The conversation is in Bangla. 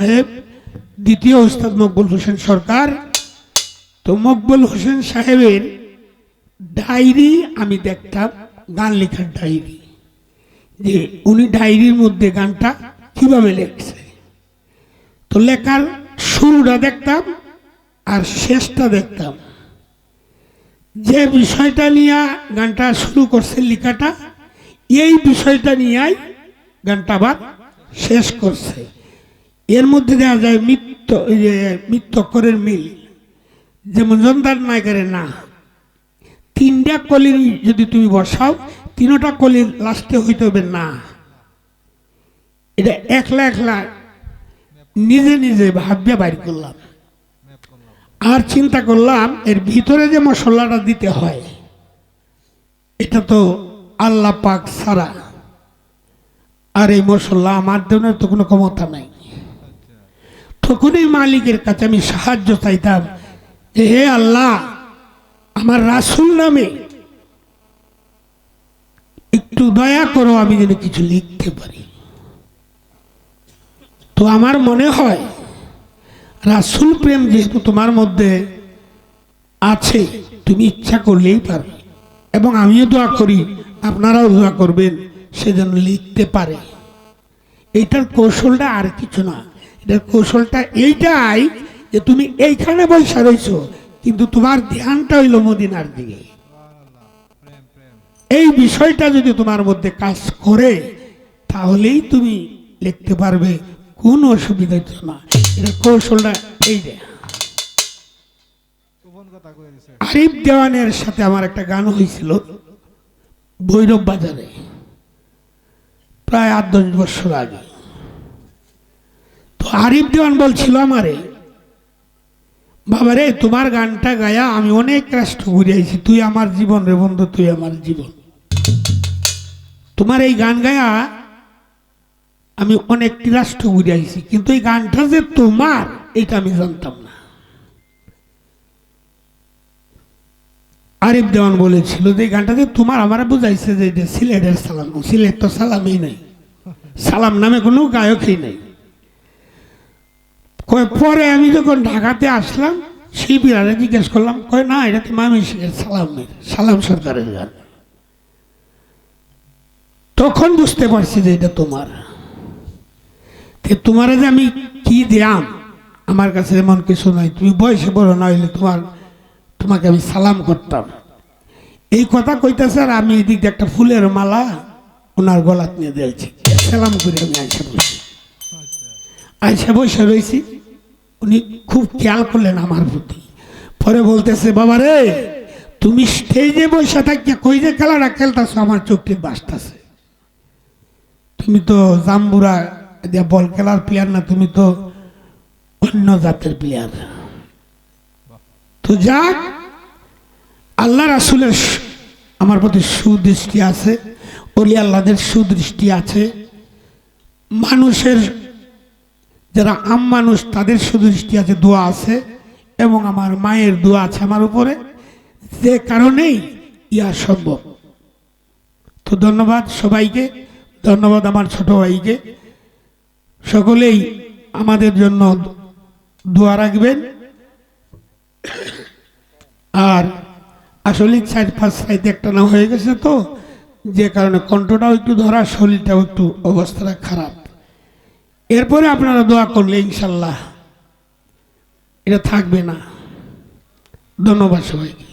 সাহেব, দ্বিতীয় উস্তাদ মকবুল হোসেন সরকার। তো মকবুল হোসেন সাহেবের ডায়েরি আমি দেখতাম, গান লেখার ডায়েরি, যে উনি ডায়েরির মধ্যে গানটা কিভাবে লেখছে। তো লেখার শুরুটা দেখতাম আর শেষটা দেখতাম। যে বিষয়টা নিয়ে গানটা শুরু করছে লেখাটা, এই বিষয়টা নিয়েই গানটা আবার শেষ করছে। এর মধ্যে দেখা যায় মৃত্যুক্ষরের মিল, যেমন জন্দার নায়কের না, তিনটা কলি যদি তুমি বসাও, তিনটা কলি লাস্টে হইতে হবে না। এটা একলা একলা নিজে নিজে ভাববে বাইর করলাম, আর চিন্তা করলাম এর ভিতরে যে মশলাটা দিতে হয়, এটা তো আল্লাহ পাক ছাড়া আর এই মশলা আমার জন্য তো কোনো ক্ষমতা নাই। তখনই মালিকের কাছে আমি সাহায্য চাইতাম যে হে আল্লাহ, আমার রাসূল নামে একটু দয়া করো, আমি যেন কিছু লিখতে পারি। তো আমার মনে হয় রাসূল প্রেম যেহেতু তোমার মধ্যে আছে, তুমি ইচ্ছা করলেই পারবে, এবং আমিও দোয়া করি আপনারাও দোয়া করবেন সে যেন লিখতে পারে। এইটার কৌশলটা আর কিছু না, এটার কৌশলটা এইটাই যে তুমি এইখানে বসে রয়েছো, কিন্তু তোমার ধ্যানটা হইল মদিনার দিকে। এই বিষয়টা যদি তোমার মধ্যে কাজ করে, তাহলেই তুমি লিখতে পারবে, কোন অসুবিধা হচ্ছে না। এটার কৌশলটা এই যে, আরিফ দেওয়ানের সাথে আমার একটা গান হয়েছিল ভৈরব বাজারে, প্রায় 8-10 বছর আগে। তো আরিফ দেওয়ান বলছিল আমারে, বাবারে তোমার গানটা গায়া আমি অনেক রাষ্ট্র ঘুরে আইছি, তুই আমার জীবন রে বন্ধু, তুই আমার জীবন। তোমার এই গান গায়া আমি অনেকটি রাষ্ট্র ঘুরে আইছি, কিন্তু এই গানটা যে তোমার এটা আমি জানতাম না। আরিফ দেওয়ান বলেছিল যে এই গানটা যে তোমার, আমার বুঝাইছে যে এটা সিলেটের সালাম। সিলেট তো সালামই নাই, সালাম নামে কোনো গায়কই নাই। পরে আমি যখন ঢাকাতে আসলাম, শিবিরারে জিজ্ঞেস করলাম, কয় না এটা তো ময়মনসিংহের সালামের, সালাম সরকারের গান। তখন বুঝতে পারছি যে এটা তোমার। তোমারে যে আমি কি দিলাম, আমার কাছে এমন কিছু নাই, তুমি বয়সে বড় না হইলে তোমাকে আমি সালাম করতাম। এই কথা কইতেছে, আর আমি এদিক দিয়ে একটা ফুলের মালা ওনার গলাত নিয়ে দিয়েছি, সালাম করে আমি আইসা বসে রয়েছি। উনি খুব খেয়াল করলেন আমার প্রতি, পরে বলতেছে, বাবা রে তুমি স্টেজে বসে থাকিয়া কই যে খেলাটা খেলতেছো, আমার চোখটি বাসতেছে। তুমি তো জাম্বুরা বল খেলার প্লেয়ার না, তুমি তো অন্য জাতের প্লেয়ার। তো যাক, আল্লাহ রাসূলের আমার প্রতি সুদৃষ্টি আছে, ওলি আল্লাহদের সুদৃষ্টি আছে, মানুষের যারা আম মানুষ তাদের সুদৃষ্টি আছে, দোয়া আছে, এবং আমার মায়ের দোয়া আছে আমার উপরে, যে কারণেই ইয়া সম্ভব। তো ধন্যবাদ সবাইকে, ধন্যবাদ আমার ছোট ভাইকে। সকলেই আমাদের জন্য দোয়া রাখবেন। আর আসলে 4-5 সাইতে একটা না হয়ে গেছে, তো যে কারণে কণ্ঠটাও একটু ধরা, শরীরটাও একটু অবস্থাটা খারাপ। এরপরে আপনারা দোয়া করলে ইনশাল্লাহ এটা থাকবে না। ধন্যবাদ সবাইকে।